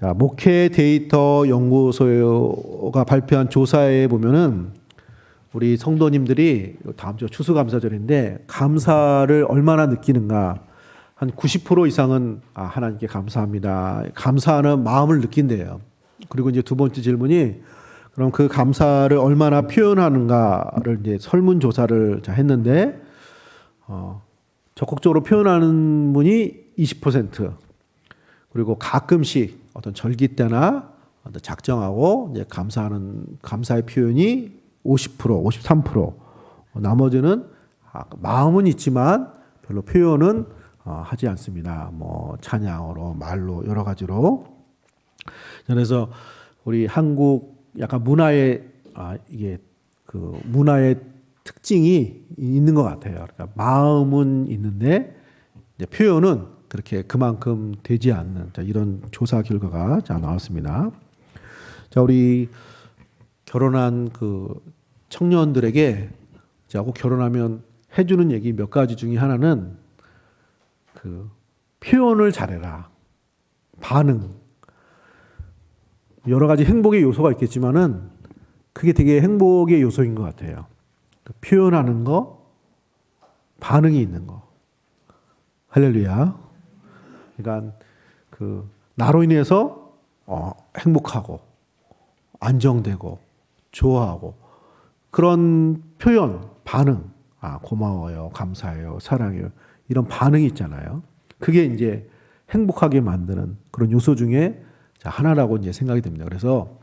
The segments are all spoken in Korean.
자, 목회 데이터 연구소가 발표한 조사에 보면은 우리 성도님들이 다음 주 추수감사절인데 감사를 얼마나 느끼는가. 한 90% 이상은 하나님께 감사합니다. 감사하는 마음을 느낀대요. 그리고 이제 두 번째 질문이 그럼 그 감사를 얼마나 표현하는가를 이제 설문조사를 했는데 적극적으로 표현하는 분이 20%, 그리고 가끔씩 어떤 절기 때나 작정하고 이제 감사의 표현이 50%, 53%, 나머지는 마음은 있지만 별로 표현은 하지 않습니다. 뭐 찬양으로, 말로, 여러 가지로. 그래서 우리 한국 약간 문화의 이게 그 문화의 특징이 있는 것 같아요. 그러니까 마음은 있는데 이제 표현은 그렇게 그만큼 되지 않는 이런 조사 결과가 나왔습니다. 자, 우리 결혼한 그 청년들에게 꼭 결혼하면 해주는 얘기 몇 가지 중에 하나는 그 표현을 잘해라. 반응. 여러 가지 행복의 요소가 있겠지만은 그게 되게 행복의 요소인 것 같아요. 그 표현하는 거, 반응이 있는 거. 할렐루야. 그러니까 그 나로 인해서 행복하고 안정되고 좋아하고 그런 표현, 반응. 고마워요, 감사해요, 사랑해요. 이런 반응이 있잖아요. 그게 이제 행복하게 만드는 그런 요소 중에 하나라고 이제 생각이 됩니다. 그래서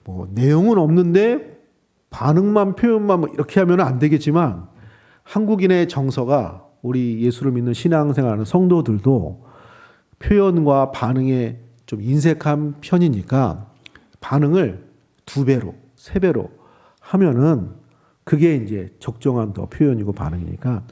뭐 내용은 없는데 반응만 표현만 이렇게 하면 안 되겠지만 한국인의 정서가 우리 예수를 믿는 신앙생활하는 성도들도 표현과 반응에 좀 인색한 편이니까 반응을 2배로, 3배로 하면은 그게 이제 적정한 더 표현이고 반응이니까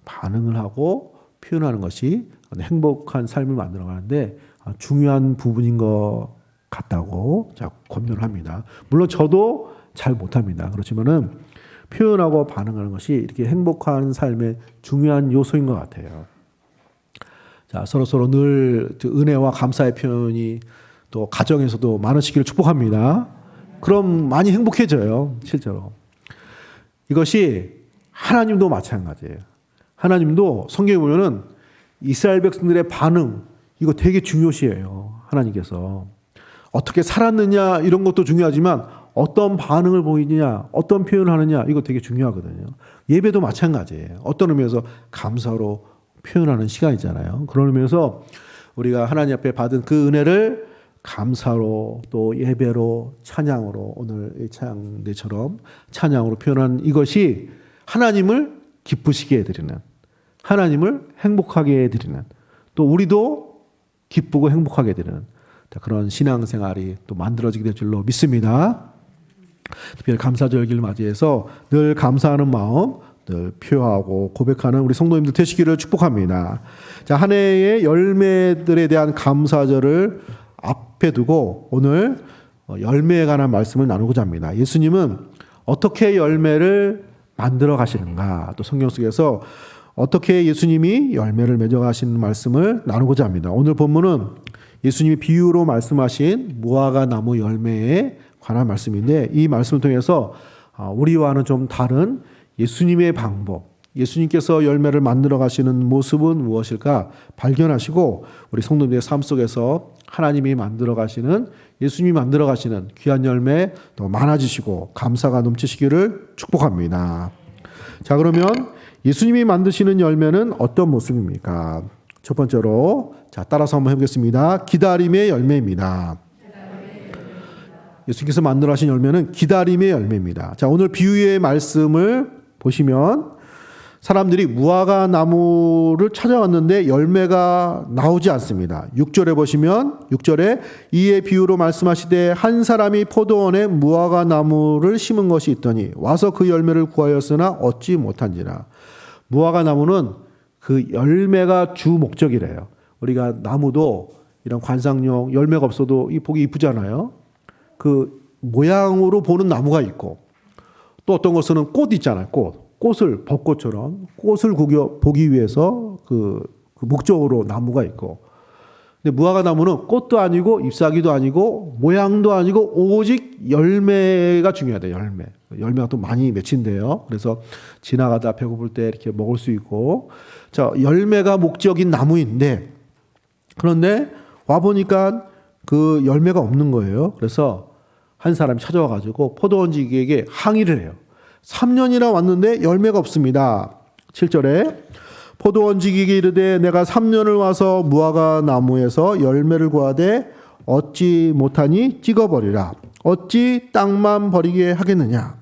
반응을 하고 표현하는 것이 행복한 삶을 만들어 가는데 중요한 부분인 것 같다고 권면을 합니다. 물론 저도 잘 못합니다. 그렇지만은 표현하고 반응하는 것이 이렇게 행복한 삶의 중요한 요소인 것 같아요. 자, 서로 늘 은혜와 감사의 표현이 또 가정에서도 많으시기를 축복합니다. 그럼 많이 행복해져요, 실제로. 이것이 하나님도 마찬가지예요. 하나님도 성경에 보면은 이스라엘 백성들의 반응, 이거 되게 중요시해요. 하나님께서. 어떻게 살았느냐 이런 것도 중요하지만 어떤 반응을 보이느냐, 어떤 표현을 하느냐 이거 되게 중요하거든요. 예배도 마찬가지예요. 어떤 의미에서 감사로 표현하는 시간이잖아요. 그런 의미에서 우리가 하나님 앞에 받은 그 은혜를 감사로 또 예배로 찬양으로 오늘 이 찬양대처럼 찬양으로 표현한 이것이 하나님을 기쁘시게 해드리는, 하나님을 행복하게 해드리는, 또 우리도 기쁘고 행복하게 해드리는 그런 신앙생활이 또 만들어지게 될 줄로 믿습니다. 특별히 감사절기를 맞이해서 늘 감사하는 마음 늘 표하고 고백하는 우리 성도님들 되시기를 축복합니다. 자, 한 해의 열매들에 대한 감사절을 앞에 두고 오늘 열매에 관한 말씀을 나누고자 합니다. 예수님은 어떻게 열매를 만들어 가시는가, 또 성경 속에서 어떻게 예수님이 열매를 맺어 가시는 말씀을 나누고자 합니다. 오늘 본문은 예수님이 비유로 말씀하신 무화과 나무 열매에 관한 말씀인데 이 말씀을 통해서 우리와는 좀 다른 예수님의 방법, 예수님께서 열매를 만들어 가시는 모습은 무엇일까 발견하시고 우리 성도님의 삶 속에서 하나님이 만들어 가시는, 예수님이 만들어 가시는 귀한 열매 더 많아지시고 감사가 넘치시기를 축복합니다. 자, 그러면 예수님이 만드시는 열매는 어떤 모습입니까? 첫 번째로 따라서 한번 해보겠습니다. 기다림의 열매입니다. 예수님께서 만들어 하신 열매는 기다림의 열매입니다. 자, 오늘 비유의 말씀을 보시면 사람들이 무화과 나무를 찾아왔는데 열매가 나오지 않습니다. 6절에 보시면 6절에 이에 비유로 말씀하시되 한 사람이 포도원에 무화과 나무를 심은 것이 있더니 와서 그 열매를 구하였으나 얻지 못한지라. 무화과 나무는 그 열매가 주 목적이래요. 우리가 나무도 이런 관상용 열매가 없어도 이 보기 이쁘잖아요. 그 모양으로 보는 나무가 있고 또 어떤 것은 꽃 있잖아요. 꽃을 벚꽃처럼 꽃을 보기 위해서 그 목적으로 나무가 있고 근데 무화과 나무는 꽃도 아니고 잎사귀도 아니고 모양도 아니고 오직 열매가 중요하대요. 열매가 또 많이 맺힌대요. 그래서 지나가다 배고플 때 이렇게 먹을 수 있고, 자, 열매가 목적인 나무인데, 그런데 와 보니까 그 열매가 없는 거예요. 그래서 한 사람이 찾아와 가지고 포도원지기에게 항의를 해요. 3년이나 왔는데 열매가 없습니다. 7절에 포도원지기에게 이르되 내가 3년을 와서 무화과 나무에서 열매를 구하되 얻지 못하니 찍어버리라. 어찌 땅만 버리게 하겠느냐.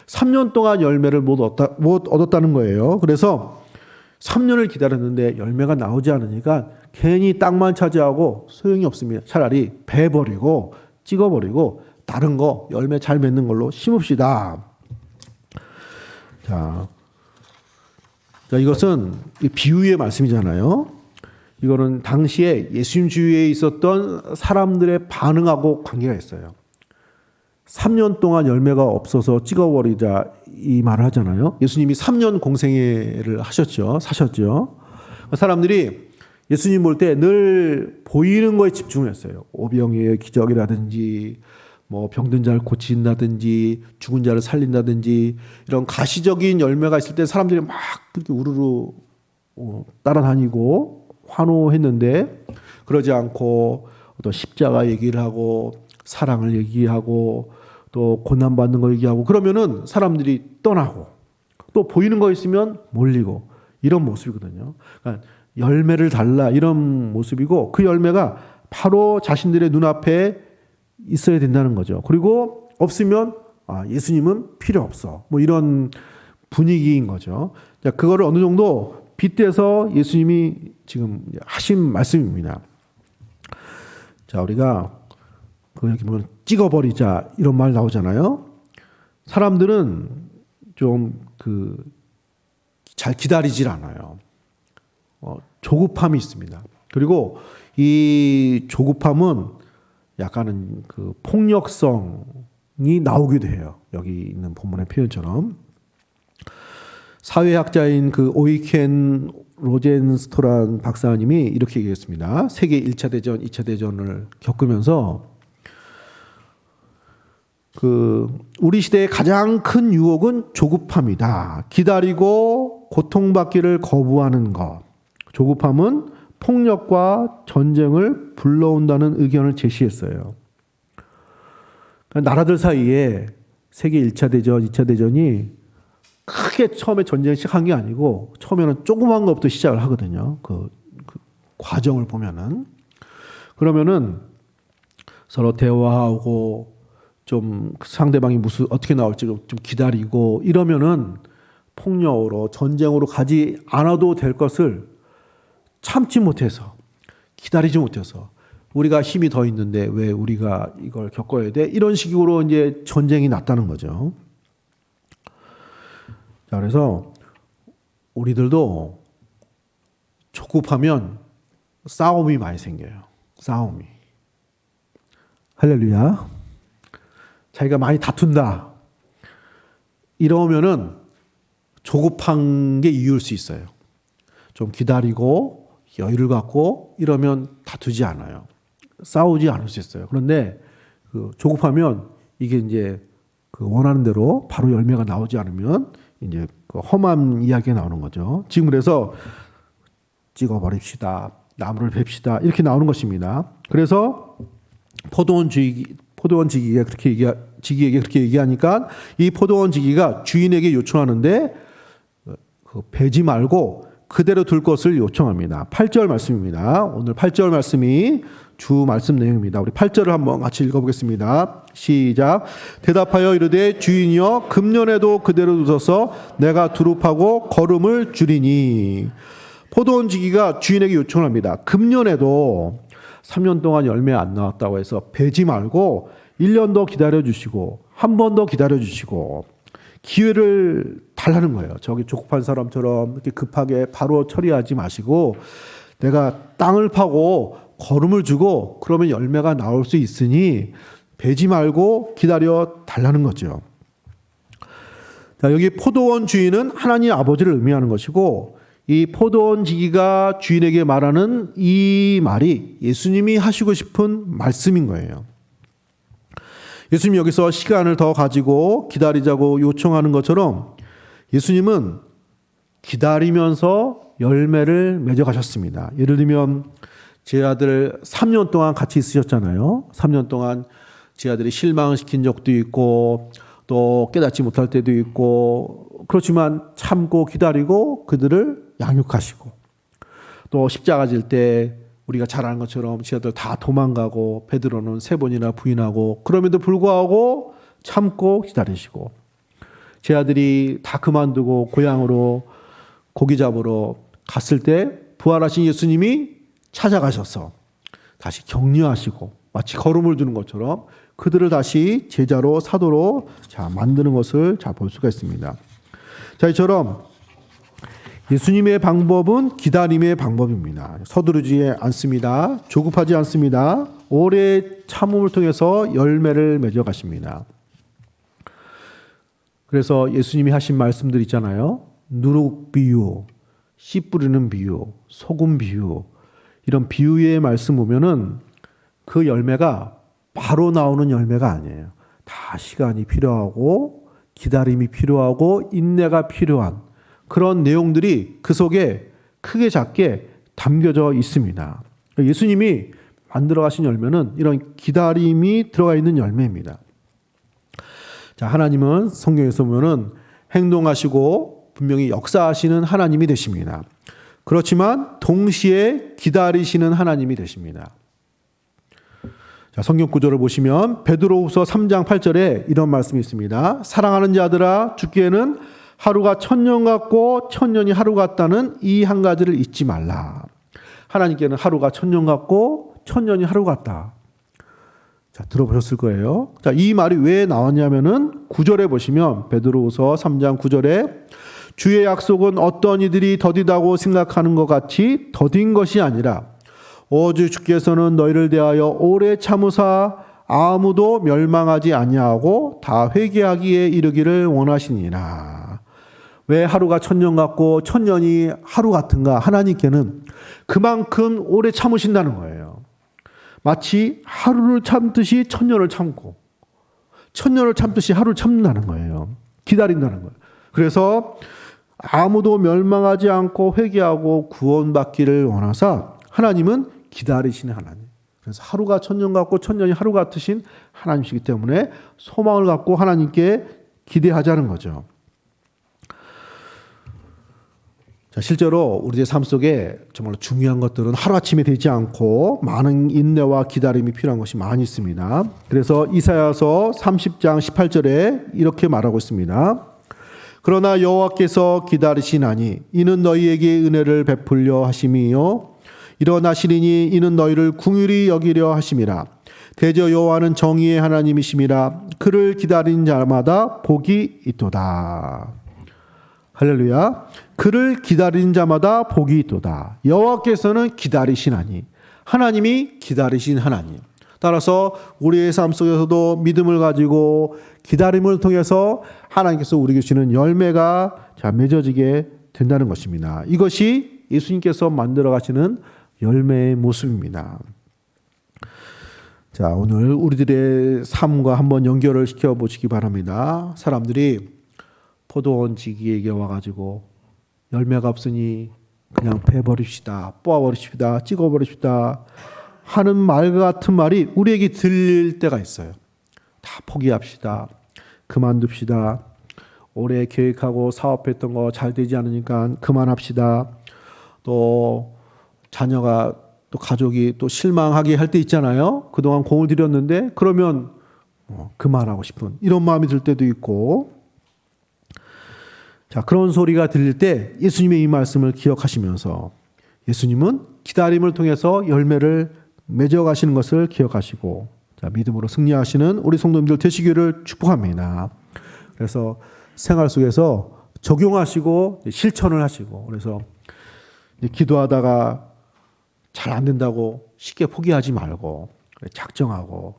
3년 동안 열매를 못 얻었다는 거예요. 그래서 3년을 기다렸는데 열매가 나오지 않으니까 괜히 땅만 차지하고 소용이 없습니다. 차라리 베버리고 찍어버리고 다른 거 열매 잘 맺는 걸로 심읍시다. 자, 이것은 비유의 말씀이잖아요. 이거는 당시에 예수님 주위에 있었던 사람들의 반응하고 관계가 있어요. 3년 동안 열매가 없어서 찍어버리자 이 말을 하잖아요. 예수님이 3년 공생애를 하셨죠. 사셨죠. 사람들이 예수님 볼 때 늘 보이는 거에 집중했어요. 오병이의 기적이라든지 뭐 병든 자를 고친다든지 죽은 자를 살린다든지 이런 가시적인 열매가 있을 때 사람들이 막 그렇게 우르르 따라다니고 환호했는데, 그러지 않고 어떤 십자가 얘기를 하고 사랑을 얘기하고 또 고난받는 거 얘기하고 그러면은 사람들이 떠나고 또 보이는 거 있으면 몰리고 이런 모습이거든요. 그러니까 열매를 달라 이런 모습이고, 그 열매가 바로 자신들의 눈앞에 있어야 된다는 거죠. 그리고 없으면 예수님은 필요 없어. 뭐 이런 분위기인 거죠. 자, 그거를 어느 정도 빗대서 예수님이 지금 하신 말씀입니다. 자, 우리가 여기 보면 찍어버리자 이런 말 나오잖아요. 사람들은 좀 잘 기다리질 않아요. 조급함이 있습니다. 그리고 이 조급함은 약간은 그 폭력성이 나오기도 해요. 여기 있는 본문의 표현처럼. 사회학자인 그 오이켄 로젠스토란 박사님이 이렇게 얘기했습니다. 세계 1차 대전, 2차 대전을 겪으면서 우리 시대의 가장 큰 유혹은 조급함이다. 기다리고 고통받기를 거부하는 것. 조급함은 폭력과 전쟁을 불러온다는 의견을 제시했어요. 나라들 사이에 세계 1차 대전, 2차 대전이 크게 처음에 전쟁을 시작한 게 아니고 처음에는 조그만 것부터 시작을 하거든요. 그 과정을 보면은. 그러면은 서로 대화하고 좀 상대방이 어떻게 나올지 좀 기다리고 이러면은 폭력으로 전쟁으로 가지 않아도 될 것을 참지 못해서, 기다리지 못해서, 우리가 힘이 더 있는데 왜 우리가 이걸 겪어야 돼? 이런 식으로 이제 전쟁이 났다는 거죠. 자, 그래서 우리들도 조급하면 싸움이 많이 생겨요. 싸움이. 할렐루야. 자기가 많이 다툰다. 이러면은 조급한 게 이유일 수 있어요. 좀 기다리고 여유를 갖고 이러면 다투지 않아요. 싸우지 않을 수 있어요. 그런데 조급하면 이게 이제 원하는 대로 바로 열매가 나오지 않으면 이제 험한 이야기가 나오는 거죠. 지금 그래서 찍어버립시다. 나무를 베시다. 이렇게 나오는 것입니다. 그래서 포도원지기가 그렇게 얘기하니까 이 포도원지기가 주인에게 요청하는데 베지 말고 그대로 둘 것을 요청합니다. 8절 말씀입니다. 오늘 8절 말씀이 주 말씀 내용입니다. 우리 8절을 한번 같이 읽어보겠습니다. 시작. 대답하여 이르되 주인이여 금년에도 그대로 두소서 내가 두릅하고 거름을 줄이니. 포도원지기가 주인에게 요청을 합니다. 금년에도 3년 동안 열매 안 나왔다고 해서 베지 말고 1년 더 기다려주시고 한 번 더 기다려주시고 기회를 달라는 거예요. 저기 조급한 사람처럼 이렇게 급하게 바로 처리하지 마시고 내가 땅을 파고 거름을 주고 그러면 열매가 나올 수 있으니 베지 말고 기다려 달라는 거죠. 자, 여기 포도원 주인은 하나님 아버지를 의미하는 것이고 이 포도원 지기가 주인에게 말하는 이 말이 예수님이 하시고 싶은 말씀인 거예요. 예수님이 여기서 시간을 더 가지고 기다리자고 요청하는 것처럼 예수님은 기다리면서 열매를 맺어 가셨습니다. 예를 들면 제 아들 3년 동안 같이 있으셨잖아요. 3년 동안 제 아들이 실망시킨 적도 있고 또 깨닫지 못할 때도 있고, 그렇지만 참고 기다리고 그들을 양육하시고, 또 십자가 질 때 우리가 잘 아는 것처럼 제 아들 다 도망가고 베드로는 3번이나 부인하고, 그럼에도 불구하고 참고 기다리시고, 제 아들이 다 그만두고 고향으로 고기 잡으러 갔을 때 부활하신 예수님이 찾아가셔서 다시 격려하시고 마치 걸음을 두는 것처럼 그들을 다시 제자로 사도로 만드는 것을 볼 수가 있습니다. 자, 이처럼 예수님의 방법은 기다림의 방법입니다. 서두르지 않습니다. 조급하지 않습니다. 오래 참음을 통해서 열매를 맺어 가십니다. 그래서 예수님이 하신 말씀들 있잖아요. 누룩 비유, 씨 뿌리는 비유, 소금 비유, 이런 비유의 말씀 보면은 그 열매가 바로 나오는 열매가 아니에요. 다 시간이 필요하고 기다림이 필요하고 인내가 필요한 그런 내용들이 그 속에 크게 작게 담겨져 있습니다. 예수님이 만들어 가신 열매는 이런 기다림이 들어가 있는 열매입니다. 자, 하나님은 성경에서 보면은 행동하시고 분명히 역사하시는 하나님이 되십니다. 그렇지만 동시에 기다리시는 하나님이 되십니다. 자, 성경 구절을 보시면 베드로후서 3장 8절에 이런 말씀이 있습니다. 사랑하는 자들아, 주께는 하루가 1000년 같고 1000년이 하루 같다는 이 한 가지를 잊지 말라. 하나님께는 하루가 1000년 같고 1000년이 하루 같다. 자, 들어보셨을 거예요. 자, 이 말이 왜 나왔냐면은 9절에 보시면 베드로후서 3장 9절에 주의 약속은 어떤 이들이 더디다고 생각하는 것 같이 더딘 것이 아니라 오직 주께서는 너희를 대하여 오래 참으사 아무도 멸망하지 아니하고 다 회개하기에 이르기를 원하시니라. 왜 하루가 1000년 같고 1000년이 하루 같은가? 하나님께는 그만큼 오래 참으신다는 거예요. 마치 하루를 참듯이 1000년을 참고 1000년을 참듯이 하루를 참는다는 거예요. 기다린다는 거예요. 그래서 아무도 멸망하지 않고 회개하고 구원받기를 원하사 하나님은 기다리시는 하나님. 그래서 하루가 1000년 같고 1000년이 하루 같으신 하나님이시기 때문에 소망을 갖고 하나님께 기대하자는 거죠. 자, 실제로 우리의 삶 속에 정말 중요한 것들은 하루아침에 되지 않고 많은 인내와 기다림이 필요한 것이 많이 있습니다. 그래서 이사야서 30장 18절에 이렇게 말하고 있습니다. 그러나 여호와께서 기다리시나니 이는 너희에게 은혜를 베풀려 하심이요 일어나시리니 이는 너희를 긍휼히 여기려 하심이라. 대저 여호와는 정의의 하나님이심이라. 그를 기다린 자마다 복이 있도다. 할렐루야. 그를 기다린 자마다 복이 있도다. 여호와께서는 기다리시나니, 하나님이 기다리신 하나님. 따라서 우리의 삶 속에서도 믿음을 가지고 기다림을 통해서 하나님께서 우리에게 주시는 열매가 맺어지게 된다는 것입니다. 이것이 예수님께서 만들어 가시는 열매의 모습입니다. 자, 오늘 우리들의 삶과 한번 연결을 시켜 보시기 바랍니다. 사람들이 포도원 지기에게 와가지고 열매가 없으니 그냥 베버립시다, 뽑아버립시다, 찍어버립시다 하는 말 같은 말이 우리에게 들릴 때가 있어요. 다 포기합시다, 그만둡시다, 오래 계획하고 사업했던 거 잘 되지 않으니까 그만합시다, 또 자녀가 또 가족이 또 실망하게 할 때 있잖아요. 그동안 공을 들였는데 그러면 그만하고 싶은 이런 마음이 들 때도 있고, 자, 그런 소리가 들릴 때 예수님의 이 말씀을 기억하시면서 예수님은 기다림을 통해서 열매를 맺어가시는 것을 기억하시고, 자, 믿음으로 승리하시는 우리 성도님들 되시기를 축복합니다. 그래서 생활 속에서 적용하시고 실천을 하시고, 그래서 기도하다가 잘 안 된다고 쉽게 포기하지 말고 작정하고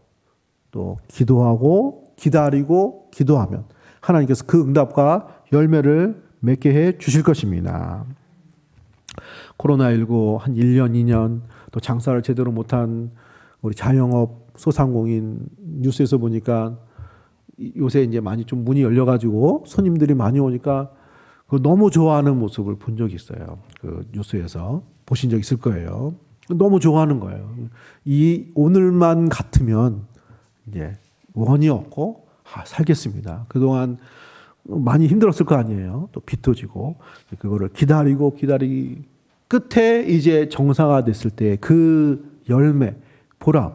또 기도하고 기다리고 기도하면 하나님께서 그 응답과 열매를 맺게 해 주실 것입니다. 코로나19 한 1년, 2년 또 장사를 제대로 못한 우리 자영업 소상공인 뉴스에서 보니까 요새 이제 많이 좀 문이 열려가지고 손님들이 많이 오니까 그 너무 좋아하는 모습을 본 적이 있어요. 그 뉴스에서 보신 적 있을 거예요. 너무 좋아하는 거예요. 이 오늘만 같으면 이제 원이 없고 살겠습니다. 그동안 많이 힘들었을 거 아니에요. 또 빚도 지고 그거를 기다리기 끝에 이제 정상화 됐을 때 그 열매, 보람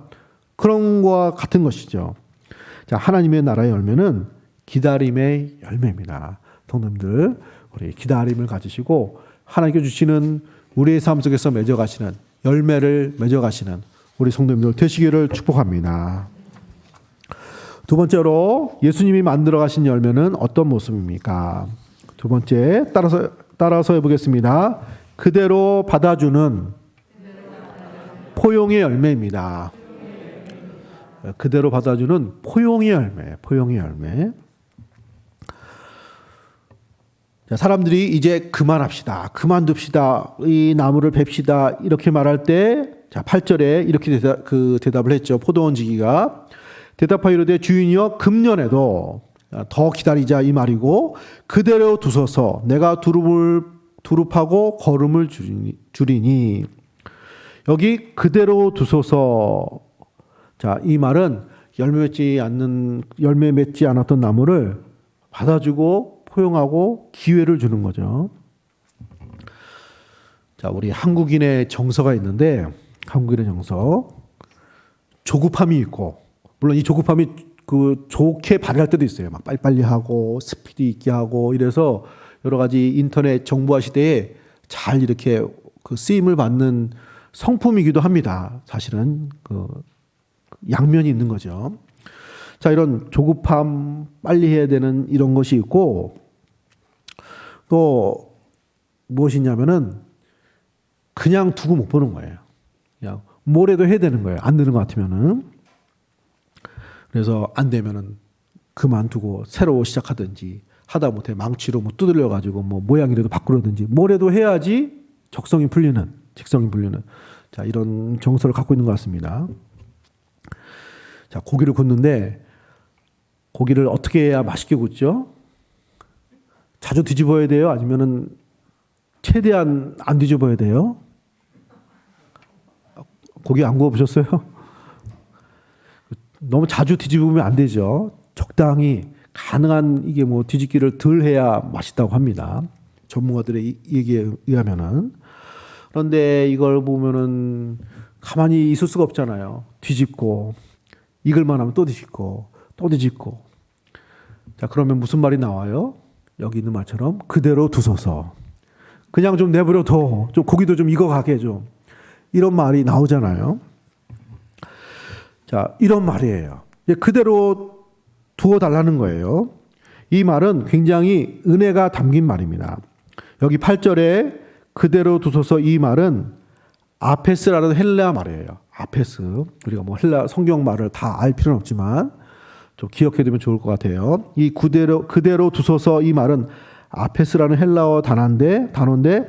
그런 거와 같은 것이죠. 자, 하나님의 나라의 열매는 기다림의 열매입니다. 성도님들, 우리 기다림을 가지시고 하나님께 주시는 우리의 삶 속에서 맺어가시는 열매를 맺어가시는 우리 성도님들 되시기를 축복합니다. 두 번째로 예수님이 만들어 가신 열매는 어떤 모습입니까? 두 번째 따라서 해보겠습니다. 그대로 받아주는 포용의 열매입니다. 그대로 받아주는 포용의 열매. 자, 사람들이 이제 그만합시다. 그만둡시다. 이 나무를 베시다. 이렇게 말할 때, 자, 8절에 이렇게 대답을 했죠. 포도원 지기가. 대답하여 이르되 주인이여 금년에도 더 기다리자 이 말이고 그대로 두소서 내가 두릅하고 거름을 줄이니. 여기 그대로 두소서. 자, 이 말은 열매 맺지 않았던 나무를 받아주고 포용하고 기회를 주는 거죠. 자, 우리 한국인의 정서가 있는데 한국인의 정서 조급함이 있고 물론 이 조급함이 좋게 발휘할 때도 있어요. 막 빨리빨리 하고 스피드 있게 하고 이래서 여러 가지 인터넷 정보화 시대에 잘 이렇게 그 쓰임을 받는 성품이기도 합니다. 사실은 그 양면이 있는 거죠. 자, 이런 조급함, 빨리 해야 되는 이런 것이 있고 또 무엇이냐면은 그냥 두고 못 보는 거예요. 그냥 뭐래도 해야 되는 거예요. 안 되는 것 같으면은. 그래서 안 되면은 그만두고 새로 시작하든지 하다 못해 망치로 뭐 두들려 가지고 뭐 모양이라도 바꾸려든지 뭐래도 해야지 직성이 풀리는 자, 이런 정서를 갖고 있는 것 같습니다. 자, 고기를 굽는데 고기를 어떻게 해야 맛있게 굽죠? 자주 뒤집어야 돼요? 아니면은 최대한 안 뒤집어야 돼요? 고기 안 구워보셨어요? 너무 자주 뒤집으면 안 되죠. 적당히 가능한 이게 뭐 뒤집기를 덜 해야 맛있다고 합니다. 전문가들의 얘기에 의하면은. 그런데 이걸 보면은 가만히 있을 수가 없잖아요. 뒤집고 익을만 하면 또 뒤집고 또 뒤집고. 자, 그러면 무슨 말이 나와요? 여기 있는 말처럼 그대로 두소서. 그냥 좀 내버려둬. 좀 고기도 좀 익어가게 좀. 이런 말이 나오잖아요. 자, 이런 말이에요. 그대로 두어달라는 거예요. 이 말은 굉장히 은혜가 담긴 말입니다. 여기 8절에 그대로 두소서 이 말은 아페스라는 헬라 말이에요. 아페스. 우리가 뭐 헬라 성경 말을 다 알 필요는 없지만 좀 기억해 두면 좋을 것 같아요. 이 그대로 두소서 이 말은 아페스라는 헬라어 단어인데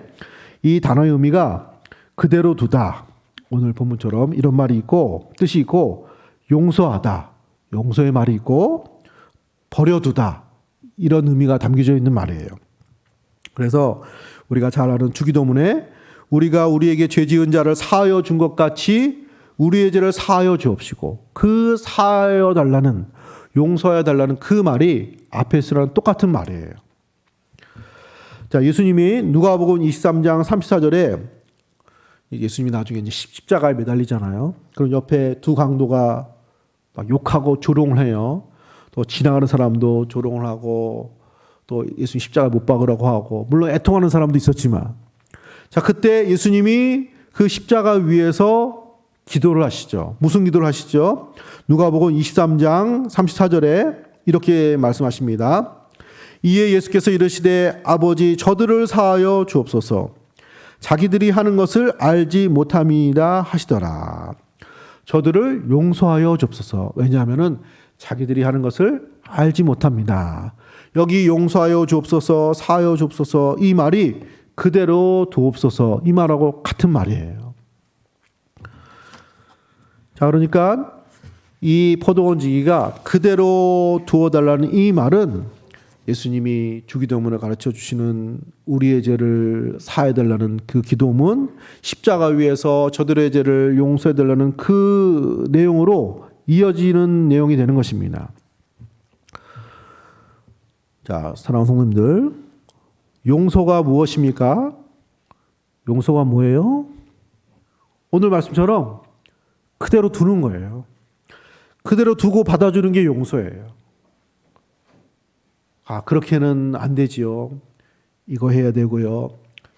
이 단어의 의미가 그대로 두다. 오늘 본문처럼 이런 말이 있고 뜻이 있고 용서하다. 용서의 말이 있고 버려두다. 이런 의미가 담겨져 있는 말이에요. 그래서 우리가 잘 아는 주기도문에 우리가 우리에게 죄 지은 자를 사하여 준 것 같이 우리의 죄를 사하여 주옵시고 그 사하여 달라는 용서해 달라는 그 말이 아페스라는 똑같은 말이에요. 자, 예수님이 누가복음 23장 34절에 예수님이 나중에 이제 십자가에 매달리잖아요. 그럼 옆에 두 강도가 막 욕하고 조롱을 해요. 또 지나가는 사람도 조롱을 하고 또 예수님 십자가에 못 박으라고 하고 물론 애통하는 사람도 있었지만 자, 그때 예수님이 그 십자가 위에서 기도를 하시죠. 무슨 기도를 하시죠? 누가복음 23장 34절에 이렇게 말씀하십니다. 이에 예수께서 이르시되 아버지 저들을 사하여 주옵소서. 자기들이 하는 것을 알지 못함이라 하시더라. 저들을 용서하여 주옵소서. 왜냐하면은 자기들이 하는 것을 알지 못합니다. 여기 용서하여 주옵소서, 사하여 주옵소서 이 말이 그대로 두옵소서 이 말하고 같은 말이에요. 자, 그러니까 이 포도원지기가 그대로 두어달라는 이 말은 예수님이 주기도문을 가르쳐 주시는 우리의 죄를 사해달라는 그 기도문, 십자가 위에서 저들의 죄를 용서해달라는 그 내용으로 이어지는 내용이 되는 것입니다. 자, 사랑하는 성도님들, 용서가 무엇입니까? 용서가 뭐예요? 오늘 말씀처럼 그대로 두는 거예요. 그대로 두고 받아주는 게 용서예요. 아, 그렇게는 안 되지요. 이거 해야 되고요.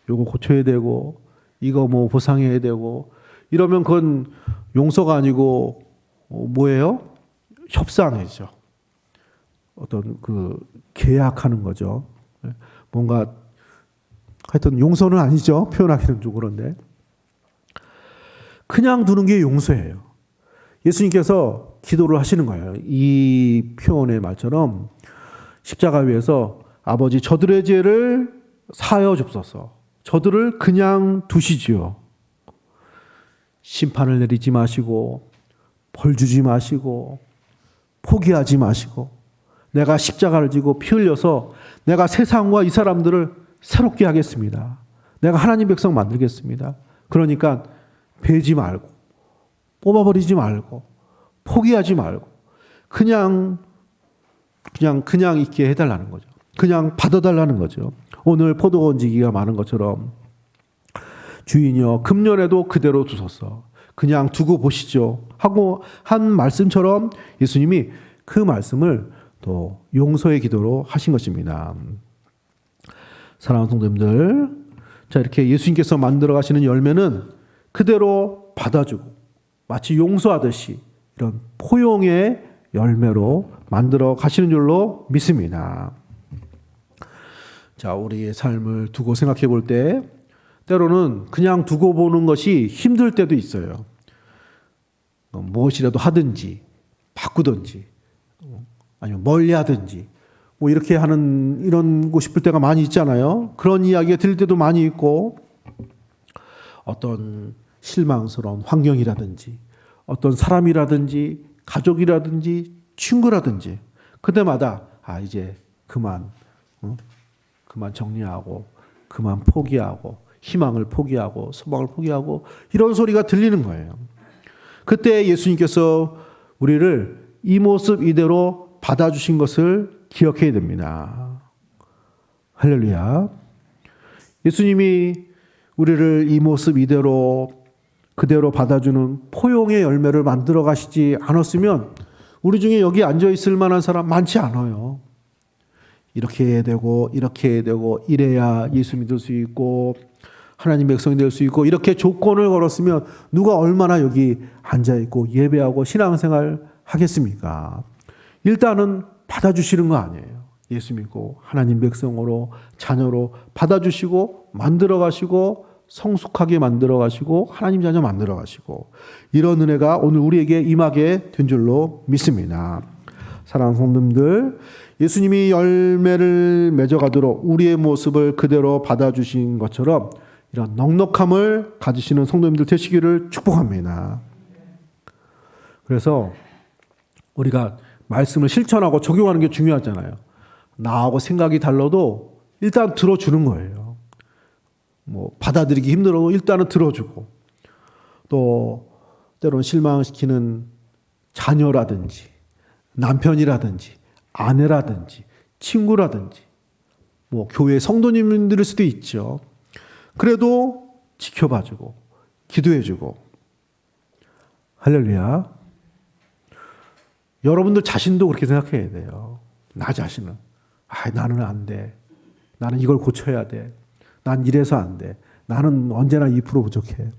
요거 고쳐야 되고, 이거 뭐 보상해야 되고, 이러면 그건 용서가 아니고, 뭐예요? 협상이죠. 어떤 그 계약하는 거죠. 뭔가, 하여튼 용서는 아니죠. 표현하기는 좀 그런데. 그냥 두는 게 용서예요. 예수님께서 기도를 하시는 거예요. 이 표현의 말처럼 십자가 위에서 아버지 저들의 죄를 사하여 줍소서. 저들을 그냥 두시지요. 심판을 내리지 마시고 벌 주지 마시고 포기하지 마시고 내가 십자가를 지고 피 흘려서 내가 세상과 이 사람들을 새롭게 하겠습니다. 내가 하나님 백성 만들겠습니다. 그러니까 베지 말고 뽑아버리지 말고 포기하지 말고 그냥 있게 해달라는 거죠. 그냥 받아달라는 거죠. 오늘 포도원지기가 많은 것처럼 주인이여 금년에도 그대로 두소서. 그냥 두고 보시죠 하고 한 말씀처럼 예수님이 그 말씀을 또 용서의 기도로 하신 것입니다. 사랑하는 성도님들, 자, 이렇게 예수님께서 만들어 가시는 열매는 그대로 받아주고 마치 용서하듯이 이런 포용의 열매로 만들어 가시는 줄로 믿습니다. 자, 우리의 삶을 두고 생각해 볼 때 때로는 그냥 두고 보는 것이 힘들 때도 있어요. 무엇이라도 하든지 바꾸든지 아니면 멀리 하든지 뭐 이렇게 이러고 싶을 때가 많이 있잖아요. 그런 이야기가 들릴 때도 많이 있고 어떤 실망스러운 환경이라든지 어떤 사람이라든지 가족이라든지 친구라든지 그때마다 이제 그만 정리하고 그만 포기하고 희망을 포기하고 소망을 포기하고 이런 소리가 들리는 거예요. 그때 예수님께서 우리를 이 모습 이대로 받아주신 것을 기억해야 됩니다. 할렐루야. 예수님이 우리를 이 모습 이대로 그대로 받아주는 포용의 열매를 만들어 가시지 않았으면 우리 중에 여기 앉아 있을 만한 사람 많지 않아요. 이렇게 해야 되고 이렇게 해야 되고 이래야 예수 믿을 수 있고 하나님 백성이 될 수 있고 이렇게 조건을 걸었으면 누가 얼마나 여기 앉아 있고 예배하고 신앙생활 하겠습니까? 일단은 받아주시는 거 아니에요. 예수 믿고 하나님 백성으로 자녀로 받아주시고 만들어 가시고 성숙하게 만들어 가시고 하나님 자녀 만들어 가시고 이런 은혜가 오늘 우리에게 임하게 된 줄로 믿습니다. 사랑하는 성도님들, 예수님이 열매를 맺어가도록 우리의 모습을 그대로 받아주신 것처럼 이런 넉넉함을 가지시는 성도님들 되시기를 축복합니다. 그래서 우리가 말씀을 실천하고 적용하는 게 중요하잖아요. 나하고 생각이 달라도 일단 들어주는 거예요. 뭐 받아들이기 힘들어도 일단은 들어주고 또 때로는 실망시키는 자녀라든지 남편이라든지 아내라든지 친구라든지 뭐 교회 성도님들일 수도 있죠. 그래도 지켜봐주고 기도해주고 할렐루야. 여러분들 자신도 그렇게 생각해야 돼요. 나 자신은 나는 안 돼. 나는 이걸 고쳐야 돼. 난 이래서 안 돼. 나는 언제나 2% 부족해.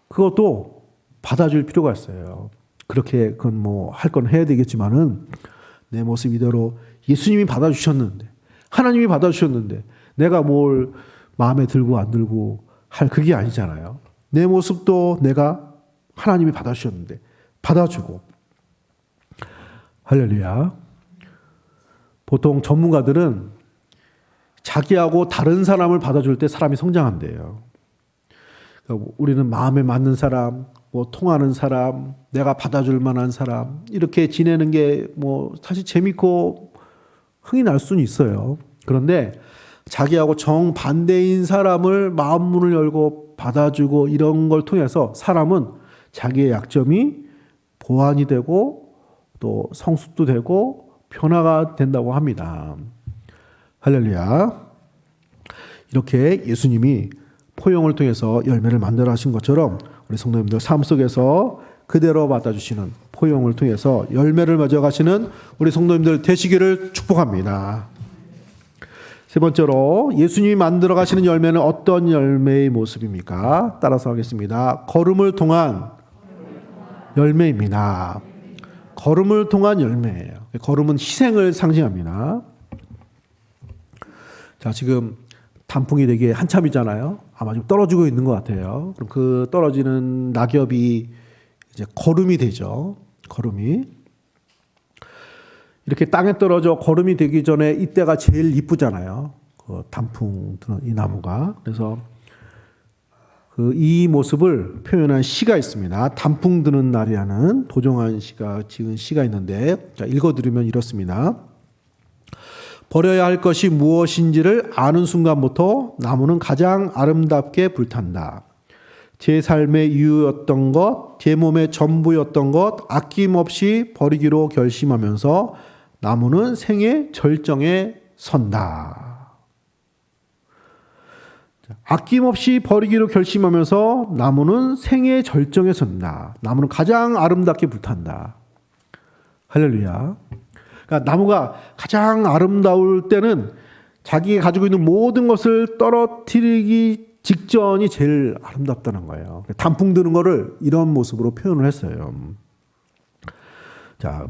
그것도 받아줄 필요가 있어요. 그렇게 그건 뭐 할 건 해야 되겠지만은 내 모습 이대로 예수님이 받아주셨는데 하나님이 받아주셨는데 내가 뭘 마음에 들고 안 들고 할 그게 아니잖아요. 내 모습도 내가 하나님이 받아주셨는데 받아주고 할렐루야. 보통 전문가들은 자기하고 다른 사람을 받아줄 때 사람이 성장한대요. 그러니까 우리는 마음에 맞는 사람, 통하는 사람, 내가 받아줄 만한 사람, 이렇게 지내는 게 사실 재밌고 흥이 날 수는 있어요. 그런데 자기하고 정반대인 사람을 마음 문을 열고 받아주고 이런 걸 통해서 사람은 자기의 약점이 보완이 되고 또 성숙도 되고 변화가 된다고 합니다. 할렐루야. 이렇게 예수님이 포용을 통해서 열매를 만들어 하신 것처럼 우리 성도님들 삶 속에서 그대로 받아주시는 포용을 통해서 열매를 맺어 가시는 우리 성도님들 되시기를 축복합니다. 세 번째로 예수님이 만들어 가시는 열매는 어떤 열매의 모습입니까? 따라서 하겠습니다. 걸음을 통한 열매입니다. 걸음을 통한 열매예요. 걸음은 희생을 상징합니다. 자, 지금 단풍이 되게 한참이잖아요. 아마 좀 떨어지고 있는 것 같아요. 그럼 그 떨어지는 낙엽이 이제 거름이 되죠. 거름이. 이렇게 땅에 떨어져 거름이 되기 전에 이때가 제일 이쁘잖아요. 그 단풍 드는 이 나무가. 그래서 이 모습을 표현한 시가 있습니다. 단풍 드는 날이라는 도종환 씨가 지은 시가 있는데, 자, 읽어드리면 이렇습니다. 버려야 할 것이 무엇인지를 아는 순간부터 나무는 가장 아름답게 불탄다. 제 삶의 이유였던 것, 제 몸의 전부였던 것 아낌없이 버리기로 결심하면서 나무는 생의 절정에 선다. 아낌없이 버리기로 결심하면서 나무는 생의 절정에 선다. 나무는 가장 아름답게 불탄다. 할렐루야. 그러니까 나무가 가장 아름다울 때는 자기가 가지고 있는 모든 것을 떨어뜨리기 직전이 제일 아름답다는 거예요. 단풍 드는 거를 이런 모습으로 표현을 했어요. 자,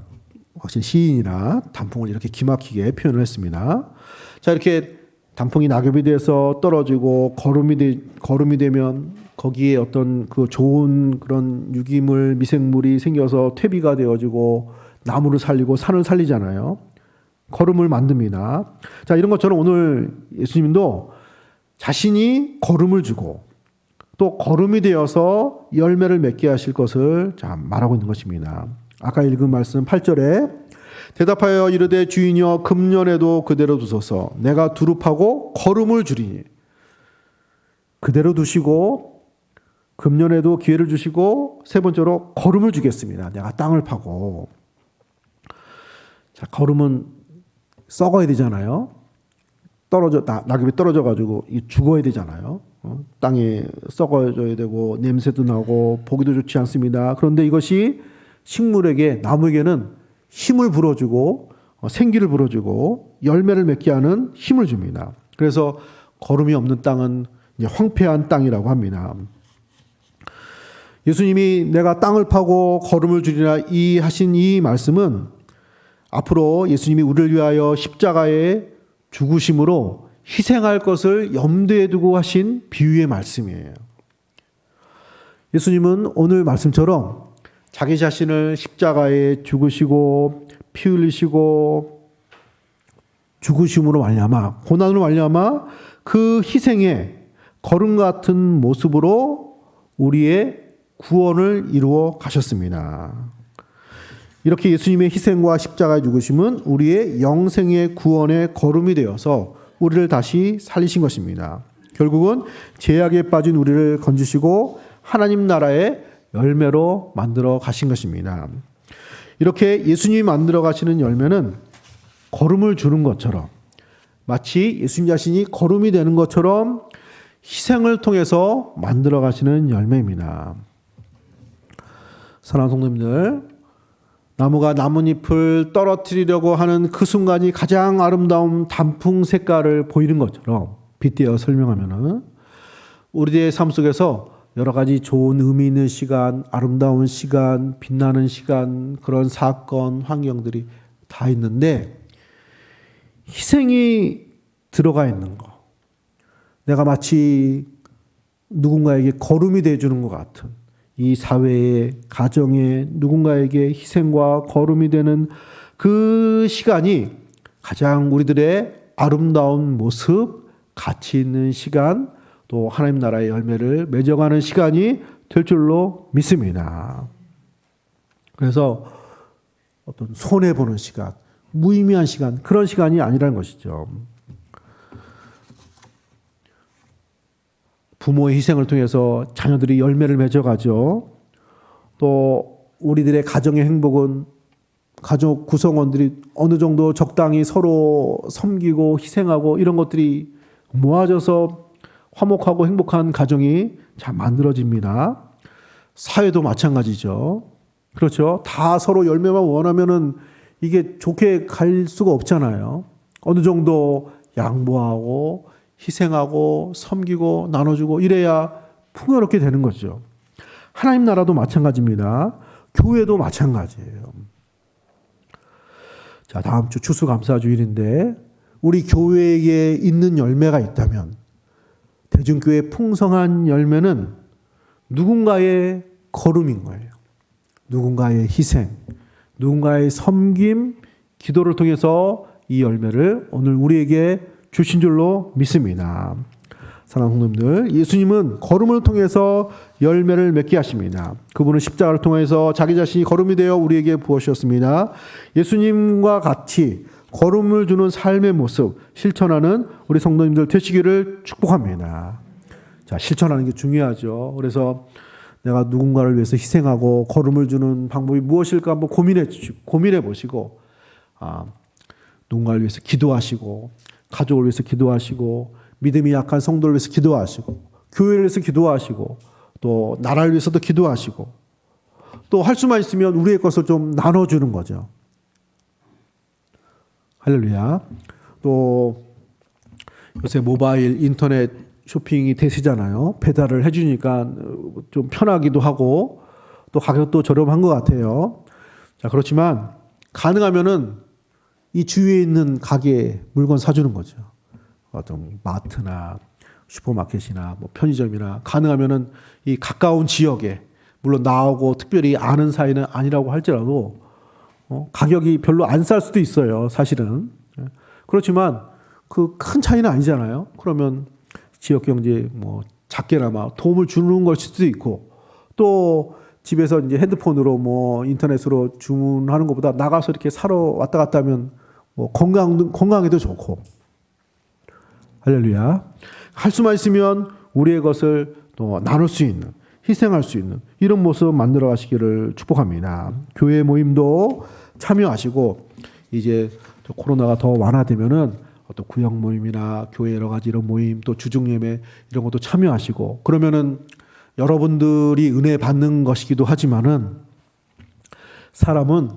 확실히 시인이나 단풍을 이렇게 기막히게 표현을 했습니다. 자, 이렇게 단풍이 낙엽이 돼서 떨어지고 거름이 되면 거기에 어떤 그 좋은 그런 유기물, 미생물이 생겨서 퇴비가 되어지고 나무를 살리고 산을 살리잖아요. 거름을 만듭니다. 자, 이런 것처럼 오늘 예수님도 자신이 거름을 주고 또 거름이 되어서 열매를 맺게 하실 것을 말하고 있는 것입니다. 아까 읽은 말씀 8절에 대답하여 이르되 주인이여 금년에도 그대로 두소서 내가 두릅하고 거름을 주리니. 그대로 두시고 금년에도 기회를 주시고 세 번째로 거름을 주겠습니다. 내가 땅을 파고. 자, 거름은 썩어야 되잖아요. 낙엽이 떨어져가지고 죽어야 되잖아요. 땅에 썩어져야 되고 냄새도 나고 보기도 좋지 않습니다. 그런데 이것이 식물에게, 나무에게는 힘을 불어주고 생기를 불어주고 열매를 맺게 하는 힘을 줍니다. 그래서 거름이 없는 땅은 이제 황폐한 땅이라고 합니다. 예수님이 내가 땅을 파고 거름을 주리라 하신 이 말씀은 앞으로 예수님이 우리를 위하여 십자가에 죽으심으로 희생할 것을 염두에 두고 하신 비유의 말씀이에요. 예수님은 오늘 말씀처럼 자기 자신을 십자가에 죽으시고 피 흘리시고 죽으심으로 말미암아, 고난으로 말미암아 그 희생의 거름 같은 모습으로 우리의 구원을 이루어 가셨습니다. 이렇게 예수님의 희생과 십자가의 죽으심은 우리의 영생의 구원의 거름이 되어서 우리를 다시 살리신 것입니다. 결국은 죄악에 빠진 우리를 건지시고 하나님 나라의 열매로 만들어 가신 것입니다. 이렇게 예수님이 만들어 가시는 열매는 거름을 주는 것처럼, 마치 예수님 자신이 거름이 되는 것처럼 희생을 통해서 만들어 가시는 열매입니다. 사랑하는 성도님들, 나무가 나뭇잎을 떨어뜨리려고 하는 그 순간이 가장 아름다운 단풍 색깔을 보이는 것처럼 빗대어 설명하면은 우리의 삶 속에서 여러 가지 좋은 의미 있는 시간, 아름다운 시간, 빛나는 시간, 그런 사건, 환경들이 다 있는데 희생이 들어가 있는 거, 내가 마치 누군가에게 거름이 돼주는 것 같은 이 사회에, 가정에 누군가에게 희생과 거름이 되는 그 시간이 가장 우리들의 아름다운 모습, 가치 있는 시간, 또 하나님 나라의 열매를 맺어가는 시간이 될 줄로 믿습니다. 그래서 어떤 손해보는 시간, 무의미한 시간, 그런 시간이 아니라는 것이죠. 부모의 희생을 통해서 자녀들이 열매를 맺어가죠. 또 우리들의 가정의 행복은 가족 구성원들이 어느 정도 적당히 서로 섬기고 희생하고 이런 것들이 모아져서 화목하고 행복한 가정이 잘 만들어집니다. 사회도 마찬가지죠. 그렇죠. 다 서로 열매만 원하면은 이게 좋게 갈 수가 없잖아요. 어느 정도 양보하고 희생하고 섬기고 나눠주고 이래야 풍요롭게 되는 거죠. 하나님 나라도 마찬가지입니다. 교회도 마찬가지예요. 자, 다음 주 추수감사주일인데 우리 교회에 있는 열매가 있다면 대중교회의 풍성한 열매는 누군가의 걸음인 거예요. 누군가의 희생, 누군가의 섬김, 기도를 통해서 이 열매를 오늘 우리에게 주신 줄로 믿습니다. 사랑하는 성도님들, 예수님은 걸음을 통해서 열매를 맺게 하십니다. 그분은 십자가를 통해서 자기 자신이 걸음이 되어 우리에게 부어주셨습니다. 예수님과 같이 걸음을 주는 삶의 모습 실천하는 우리 성도님들 되시기를 축복합니다. 자, 실천하는 게 중요하죠. 그래서 내가 누군가를 위해서 희생하고 걸음을 주는 방법이 무엇일까 한번 고민해 보시고, 누군가를 위해서 기도하시고, 가족을 위해서 기도하시고, 믿음이 약한 성도를 위해서 기도하시고, 교회를 위해서 기도하시고, 또 나라를 위해서도 기도하시고, 또 할 수만 있으면 우리의 것을 좀 나눠주는 거죠. 할렐루야. 또 요새 모바일 인터넷 쇼핑이 대세잖아요. 배달을 해주니까 좀 편하기도 하고 또 가격도 저렴한 것 같아요. 자, 그렇지만 가능하면은 이 주위에 있는 가게에 물건 사주는 거죠. 어떤 마트나 슈퍼마켓이나 뭐 편의점이나 가능하면은 이 가까운 지역에, 물론 나하고 특별히 아는 사이는 아니라고 할지라도 가격이 별로 안 쌀 수도 있어요, 사실은. 그렇지만 그 큰 차이는 아니잖아요. 그러면 지역 경제에 뭐 작게나마 도움을 주는 걸 수도 있고, 또 집에서 이제 핸드폰으로 뭐 인터넷으로 주문하는 것보다 나가서 이렇게 사러 왔다 갔다 하면 뭐 건강에도 좋고. 할렐루야. 할 수만 있으면 우리의 것을 또 나눌 수 있는, 희생할 수 있는 이런 모습 만들어 가시기를 축복합니다. 교회 모임도 참여하시고, 이제 코로나가 더 완화되면은 어떤 구역 모임이나 교회 여러 가지 이런 모임, 또 주중예배 이런 것도 참여하시고, 그러면은 여러분들이 은혜 받는 것이기도 하지만은 사람은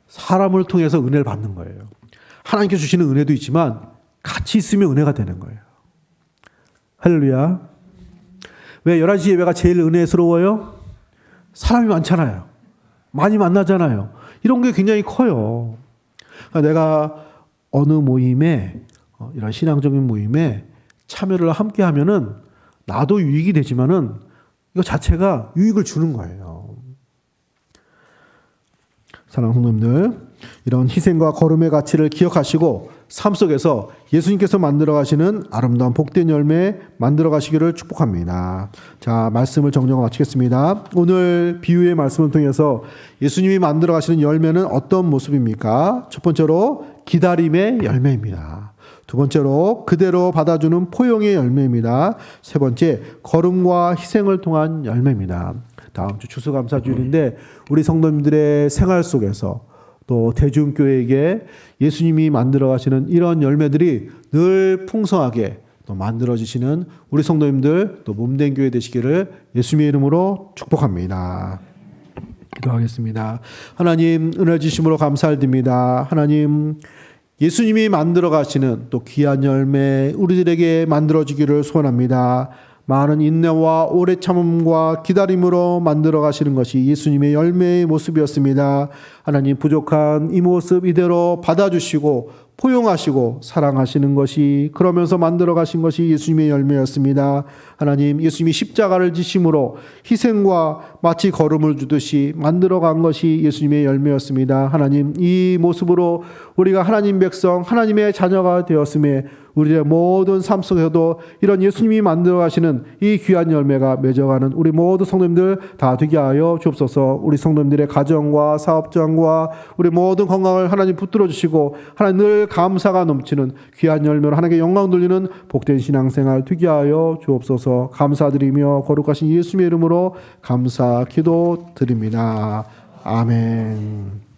사람을 통해서 은혜를 받는 거예요. 하나님께 주시는 은혜도 있지만 같이 있으면 은혜가 되는 거예요. 할렐루야. 왜 11시 예배가 제일 은혜스러워요? 사람이 많잖아요. 많이 만나잖아요. 이런 게 굉장히 커요. 그러니까 내가 어느 모임에, 이런 신앙적인 모임에 참여를 함께 하면은 나도 유익이 되지만은 이거 자체가 유익을 주는 거예요. 사랑하는 성도님들, 이런 희생과 걸음의 가치를 기억하시고 삶 속에서 예수님께서 만들어 가시는 아름다운 복된 열매 만들어 가시기를 축복합니다. 자, 말씀을 정정하고 마치겠습니다. 오늘 비유의 말씀을 통해서 예수님이 만들어 가시는 열매는 어떤 모습입니까? 첫 번째로 기다림의 열매입니다. 두 번째로 그대로 받아주는 포용의 열매입니다. 세 번째, 걸음과 희생을 통한 열매입니다. 다음 주 추수감사주일인데 우리 성도님들의 생활 속에서 또 대중교회에게 예수님이 만들어 가시는 이런 열매들이 늘 풍성하게 또 만들어지시는 우리 성도님들 또 몸된 교회 되시기를 예수님의 이름으로 축복합니다. 기도하겠습니다. 하나님, 은혜 주심으로 감사드립니다. 하나님, 예수님이 만들어 가시는 또 귀한 열매 우리들에게 만들어지기를 소원합니다. 많은 인내와 오래 참음과 기다림으로 만들어 가시는 것이 예수님의 열매의 모습이었습니다. 하나님, 부족한 이 모습 이대로 받아주시고 포용하시고 사랑하시는 것이, 그러면서 만들어 가신 것이 예수님의 열매였습니다. 하나님, 예수님이 십자가를 지심으로 희생과 마치 걸음을 주듯이 만들어 간 것이 예수님의 열매였습니다. 하나님, 이 모습으로 우리가 하나님 백성, 하나님의 자녀가 되었음에 우리의 모든 삶 속에서도 이런 예수님이 만들어 가시는 이 귀한 열매가 맺어가는 우리 모든 성도님들 다 되게 하여 주옵소서. 우리 성도님들의 가정과 사업장과 우리 모든 건강을 하나님 붙들어 주시고 하나님 늘 감사가 넘치는 귀한 열매로 하나님께 영광 돌리는 복된 신앙생활 되게 하여 주옵소서. 감사드리며 거룩하신 예수님의 이름으로 감사 기도 드립니다. 아멘.